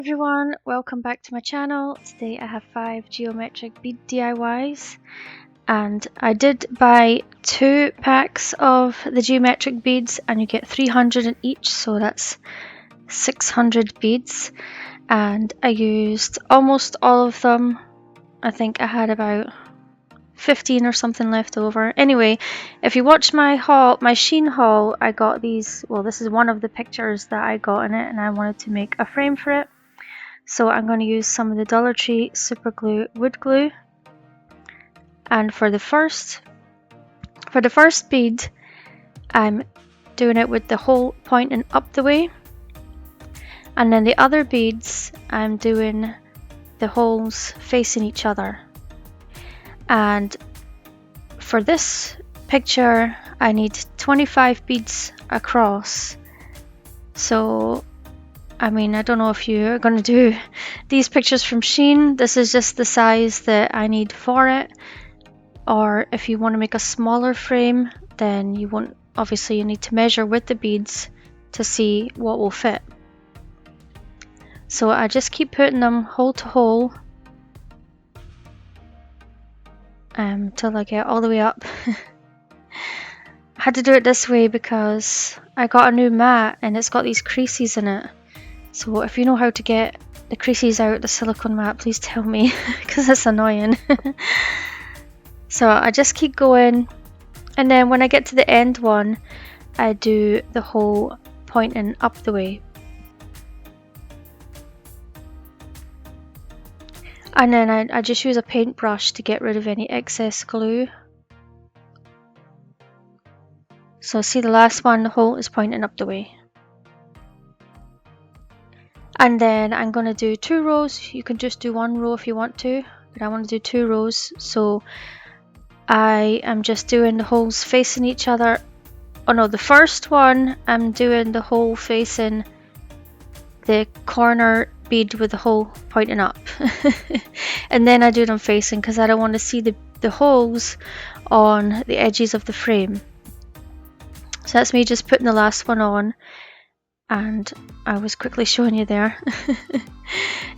Everyone, welcome back to my channel. Today I have 5 geometric bead DIYs, and I did buy 2 packs of the geometric beads and you get 300 in each, so that's 600 beads, and I used almost all of them. I think I had about 15 or something left over. Anyway, if you watch my haul, my Shein haul, I got these. Well, this is one of the pictures that I got in it, and I wanted to make a frame for it. So I'm going to use some of the Dollar Tree super glue wood glue, and for the first bead I'm doing it with the hole pointing up the way, and then the other beads I'm doing the holes facing each other. And for this picture I need 25 beads across, so I mean, I don't know if you're going to do these pictures from Shein. This is just the size that I need for it. Or if you want to make a smaller frame, then you won't. Obviously, you need to measure with the beads to see what will fit. So I just keep putting them hole to hole till I get all the way up. I had to do it this way because I got a new mat and it's got these creases in it. So if you know how to get the creases out the silicone mat, please tell me, because it's annoying. So I just keep going, and then when I get to the end one, I do the hole pointing up the way. And then I just use a paintbrush to get rid of any excess glue. So see the last one, the hole is pointing up the way. And then I'm going to do 2 rows. You can just do 1 row if you want to, but I want to do 2 rows. So I am just doing the holes facing each other. Oh no, the first one I'm doing the hole facing the corner bead with the hole pointing up. And then I do them facing because I don't want to see the holes on the edges of the frame. So that's me just putting the last one on. And I was quickly showing you there.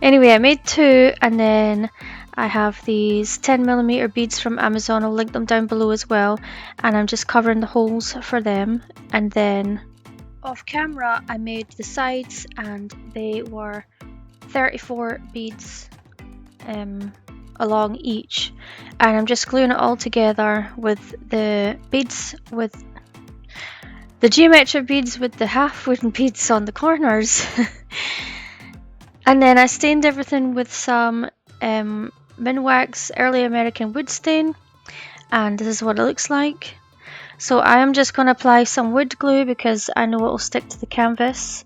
Anyway, I made 2, and then I have these 10mm beads from Amazon. I'll link them down below as well, and I'm just covering the holes for them. And then off camera I made the sides, and they were 34 beads along each, and I'm just gluing it all together with the beads, with the geometric beads with the half wooden beads on the corners. And then I stained everything with some Minwax Early American Wood Stain, and this is what it looks like. So I am just going to apply some wood glue because I know it will stick to the canvas.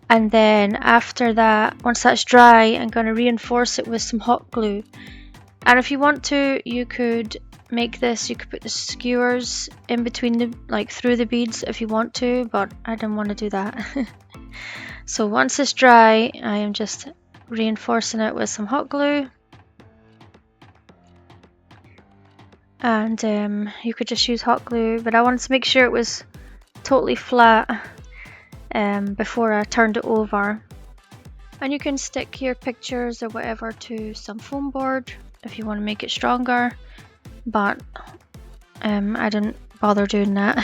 And then after that, once that's dry, I'm going to reinforce it with some hot glue. And if you want to, you could make this, you could put the skewers in between the, like through the beads if you want to, but I didn't want to do that. So once it's dry, I am just reinforcing it with some hot glue. And you could just use hot glue, but I wanted to make sure it was totally flat before I turned it over. And you can stick your pictures or whatever to some foam board if you want to make it stronger, but I didn't bother doing that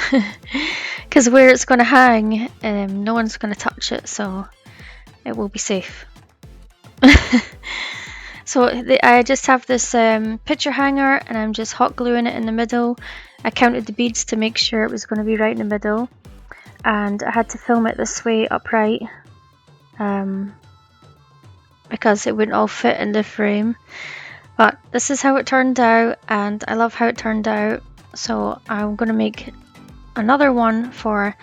because where it's going to hang, no one's going to touch it, so it will be safe. So I just have this picture hanger, and I'm just hot gluing it in the middle. I counted the beads to make sure it was going to be right in the middle, and I had to film it this way upright because it wouldn't all fit in the frame. But this is how it turned out, and I love how it turned out. So I'm going to make another one for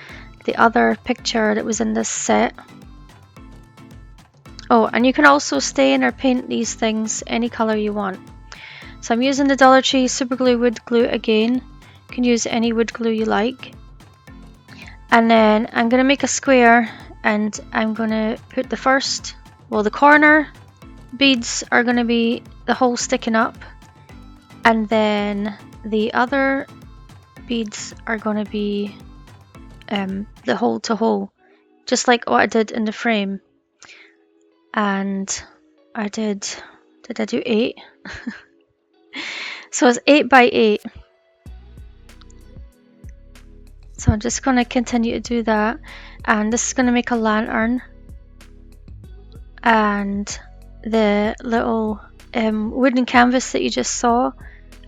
the other picture that was in this set. Oh, and you can also stain or paint these things any color you want. So I'm using the Dollar Tree super glue wood glue again. You can use any wood glue you like. And then I'm going to make a square, and I'm going to put the first, well, the corner beads are going to be the hole sticking up, and then the other beads are going to be the hole to hole, just like what I did in the frame. and I did I do 8? So it's 8 by 8. So I'm just going to continue to do that, and this is going to make a lantern, and the little wooden canvas that you just saw,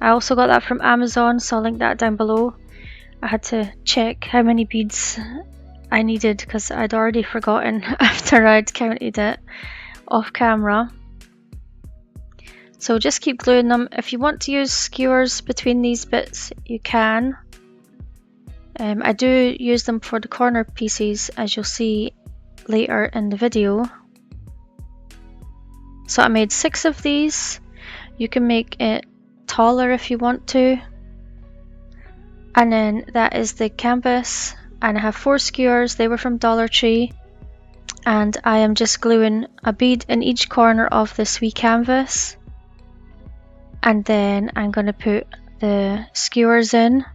I also got that from Amazon, so I'll link that down below. I had to check how many beads I needed because I'd already forgotten after I'd counted it off camera. So just keep gluing them. If you want to use skewers between these bits, you can. I do use them for the corner pieces, as you'll see later in the video. So I made 6 of these. You can make it taller if you want to. And then that is the canvas, and I have 4 skewers. They were from Dollar Tree, and I am just gluing a bead in each corner of this wee canvas, and then I'm going to put the skewers in.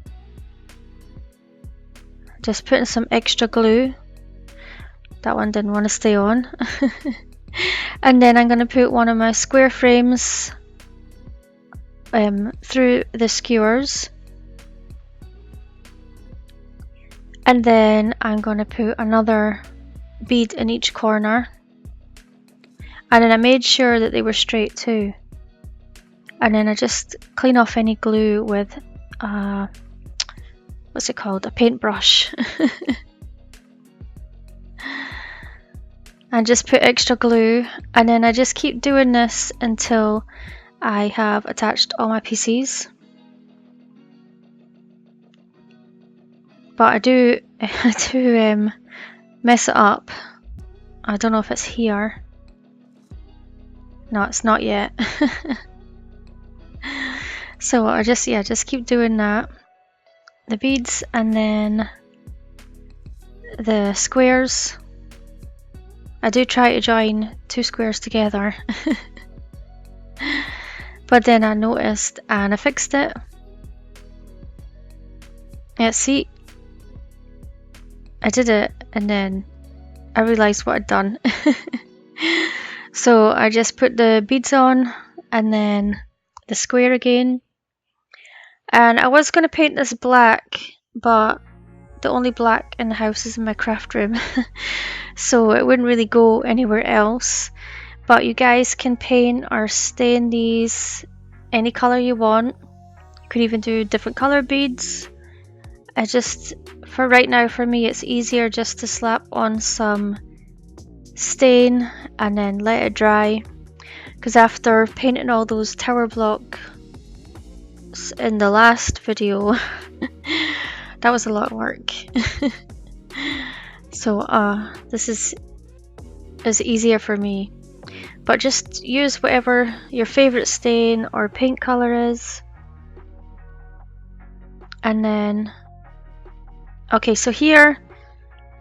Just putting some extra glue. That one didn't want to stay on. And then I'm going to put one of my square frames through the skewers. And then I'm going to put another bead in each corner. And then I made sure that they were straight too. And then I just clean off any glue with what's it called? A paintbrush. And just put extra glue, and then I just keep doing this until I have attached all my pieces. But I do mess it up. I don't know if it's here. No, it's not yet. So I just keep doing that. The beads and then the squares. I do try to join 2 squares together. But then I noticed and I fixed it. Yeah, see, I did it and then I realized what I'd done. So I just put the beads on and then the square again. And I was going to paint this black, but the only black in the house is in my craft room. So it wouldn't really go anywhere else. But you guys can paint or stain these any color you want. You could even do different color beads. I just, for right now, for me, it's easier just to slap on some stain and then let it dry. Because after painting all those tower blocks in the last video, that was a lot of work. So this is easier for me. But just use whatever your favorite stain or paint color is. And then, okay, so here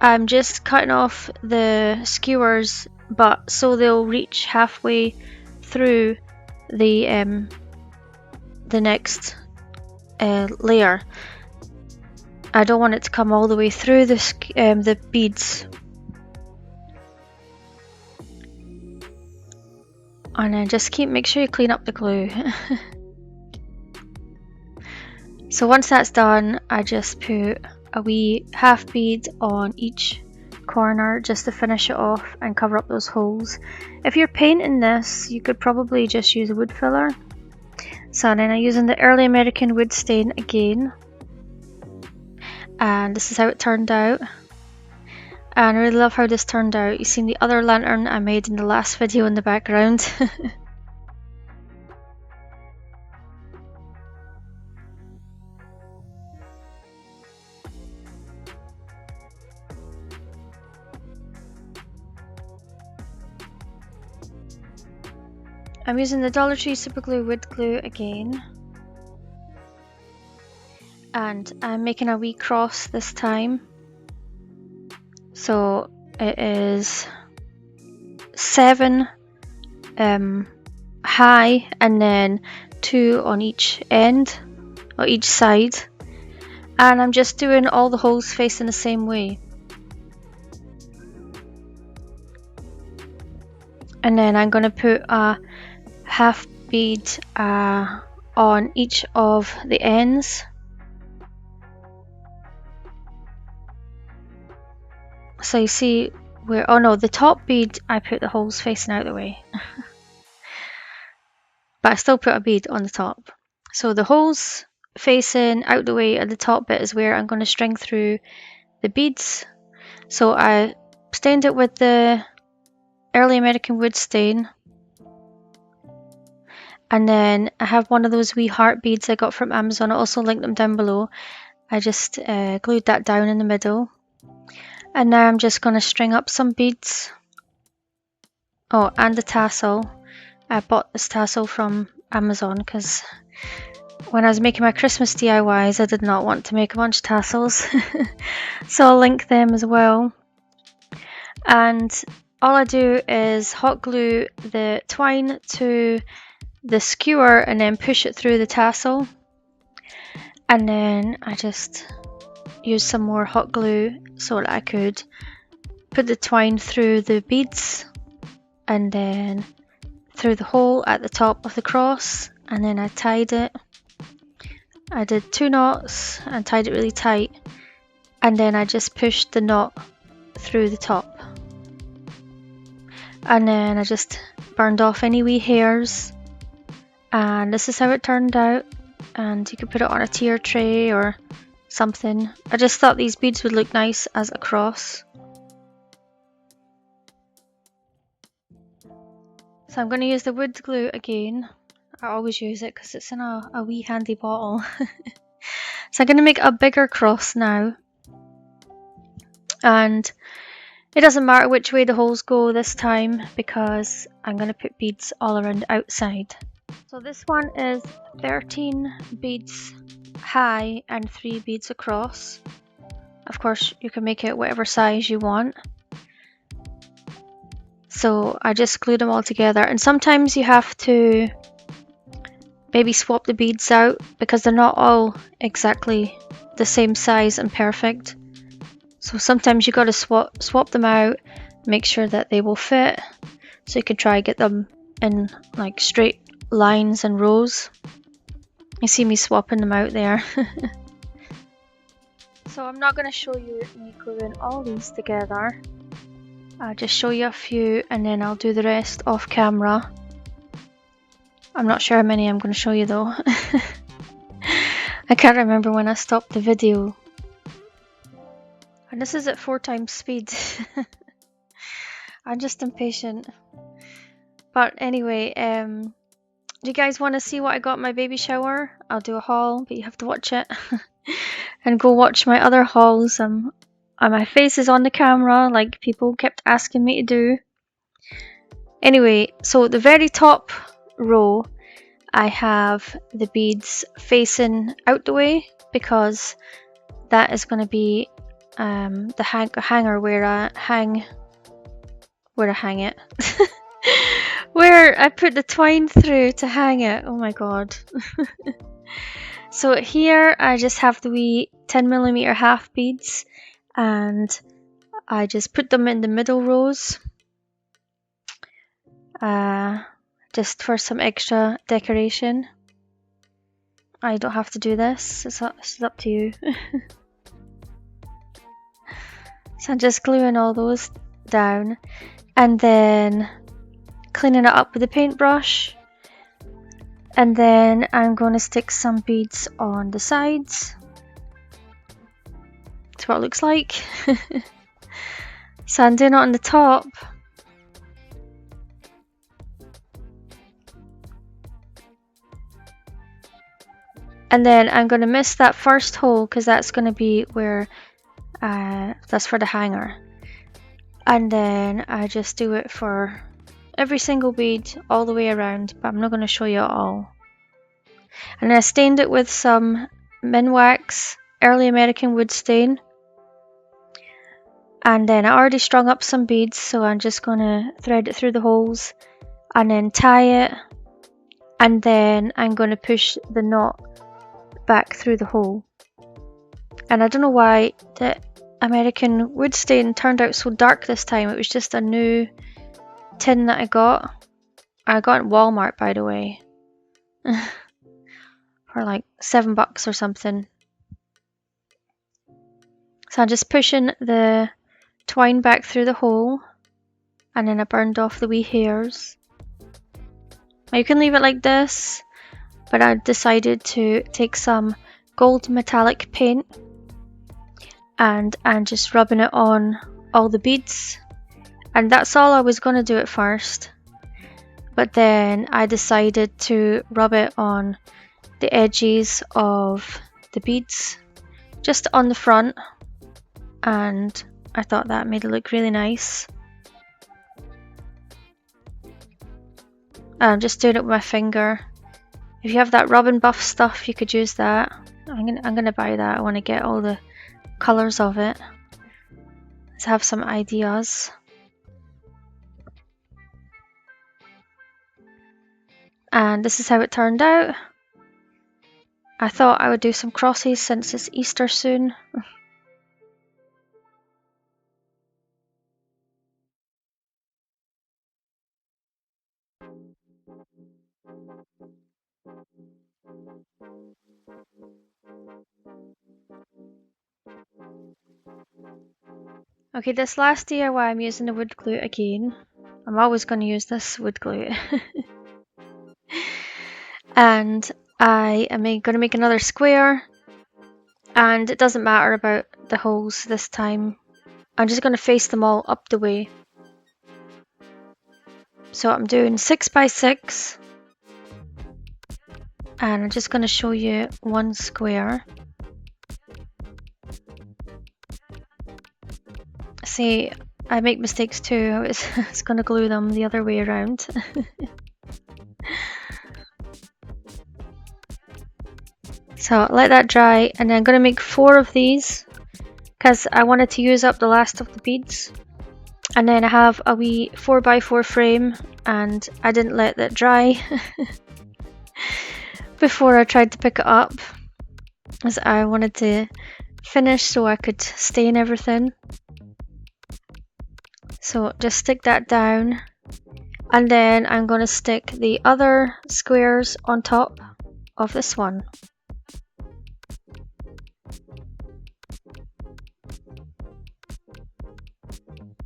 I'm just cutting off the skewers, but so they'll reach halfway through the next layer. I don't want it to come all the way through the beads. And then just make sure you clean up the glue. So once that's done, I just put a wee half bead on each corner just to finish it off and cover up those holes. If you're painting this, you could probably just use a wood filler. So then I'm using the Early American wood stain again. And this is how it turned out. And I really love how this turned out. You've seen the other lantern I made in the last video in the background. I'm using the Dollar Tree Super Glue Wood Glue again. And I'm making a wee cross this time. So it is 7 high and then 2 on each end, or each side. And I'm just doing all the holes facing the same way. and then I'm going to put a half bead on each of the ends. So you see where, oh no, the top bead I put the holes facing out the way. But I still put a bead on the top. So the holes facing out the way at the top bit is where I'm going to string through the beads. So I stained it with the early American wood stain. And then I have one of those wee heart beads I got from Amazon. I'll also link them down below. I just glued that down in the middle. And now I'm just going to string up some beads. Oh, and the tassel. I bought this tassel from Amazon because when I was making my Christmas DIYs, I did not want to make a bunch of tassels. So I'll link them as well. And all I do is hot glue the twine to the skewer and then push it through the tassel. And then I just use some more hot glue so that I could put the twine through the beads and then through the hole at the top of the cross, and then I tied it. I did 2 knots and tied it really tight, and then I just pushed the knot through the top, and then I just burned off any wee hairs, and this is how it turned out. And you could put it on a tier tray or something. I just thought these beads would look nice as a cross. So I'm going to use the wood glue again. I always use it because it's in a wee handy bottle. So I'm going to make a bigger cross now. And it doesn't matter which way the holes go this time because I'm going to put beads all around the outside. So this one is 13 beads high and 3 beads across. Of course, you can make it whatever size you want. So I just glued them all together, and sometimes you have to maybe swap the beads out because they're not all exactly the same size and perfect. So sometimes you got to swap them out, make sure that they will fit, so you can try and get them in like straight lines and rows. You see me swapping them out there. So I'm not going to show you me gluing all these together. I'll just show you a few and then I'll do the rest off camera. I'm not sure how many I'm going to show you though. I can't remember when I stopped the video. And this is at 4 times speed. I'm just impatient. But anyway, do you guys want to see what I got in my baby shower? I'll do a haul, but you have to watch it. And go watch my other hauls. My face is on the camera, like people kept asking me to do. Anyway, so the very top row, I have the beads facing out the way because that is going to be the hanger where I hang it. Where I put the twine through to hang it. Oh my god. So here I just have the wee 10mm half beads. And I just put them in the middle rows just for some extra decoration. I don't have to do this, it's up to you. So I'm just gluing all those down and then cleaning it up with a paintbrush, and then I'm going to stick some beads on the sides. That's what it looks like. So I'm doing it on the top. And then I'm going to miss that first hole because that's going to be where, that's for the hanger. And then I just do it for every single bead all the way around, but I'm not going to show you it all. And I stained it with some Minwax Early American Wood Stain. And then I already strung up some beads, so I'm just going to thread it through the holes and then tie it. And then I'm going to push the knot back through the hole. And I don't know why the American wood stain turned out so dark this time. It was just a new tin that I got at Walmart, by the way, for like $7 or something. So I'm just pushing the twine back through the hole, and then I burned off the wee hairs. Now you can leave it like this, but I decided to take some gold metallic paint and I'm just rubbing it on all the beads, and that's all I was going to do at first, but then I decided to rub it on the edges of the beads just on the front, and I thought that made it look really nice. I'm just doing it with my finger. If you have that Rub and Buff stuff, you could use that. I'm gonna buy that. I want to get all the colors of it. Let's have some ideas. And this is how it turned out. I thought I would do some crosses since it's Easter soon. Okay, this last DIY I'm using the wood glue again. I'm always going to use this wood glue. And I am going to make another square, and it doesn't matter about the holes this time. I'm just going to face them all up the way. So I'm doing 6 by 6, and I'm just going to show you one square. See, I make mistakes too. I was going to glue them the other way around. So let that dry, and then I'm going to make 4 of these because I wanted to use up the last of the beads. And then I have a wee 4x4 frame, and I didn't let that dry before I tried to pick it up, as I wanted to finish so I could stain everything. So just stick that down, and then I'm going to stick the other squares on top of this one.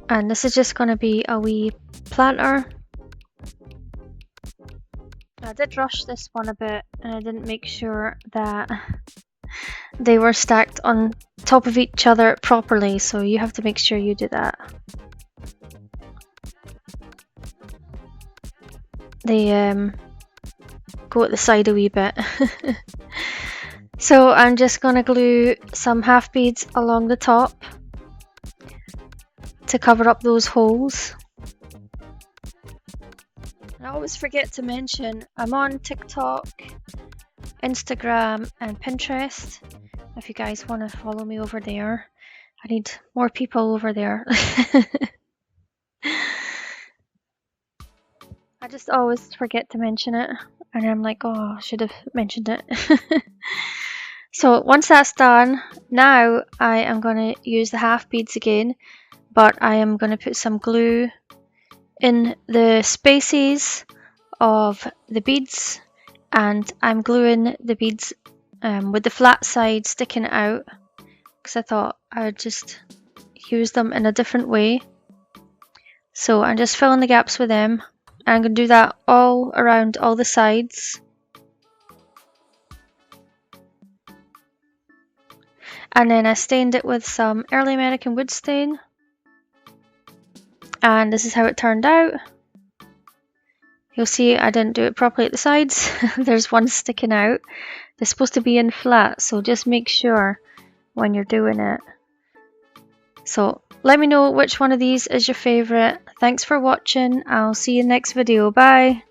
And this is just going to be a wee planter. I did rush this one a bit, and I didn't make sure that they were stacked on top of each other properly, so you have to make sure you do that. They go at the side a wee bit. So I'm just going to glue some half beads along the top to cover up those holes. I always forget to mention I'm on TikTok, Instagram and Pinterest if you guys want to follow me over there. I need more people over there. I just always forget to mention it, and I'm like, oh, I should have mentioned it. So once that's done, now I am going to use the half beads again, but I am going to put some glue in the spaces of the beads, and I'm gluing the beads with the flat side sticking out because I thought I would just use them in a different way. So I'm just filling the gaps with them, and I'm going to do that all around all the sides. And then I stained it with some early American wood stain. And this is how it turned out. You'll see I didn't do it properly at the sides. There's one sticking out. They're supposed to be in flat, so just make sure when you're doing it. So let me know which one of these is your favourite. Thanks for watching. I'll see you next video. Bye.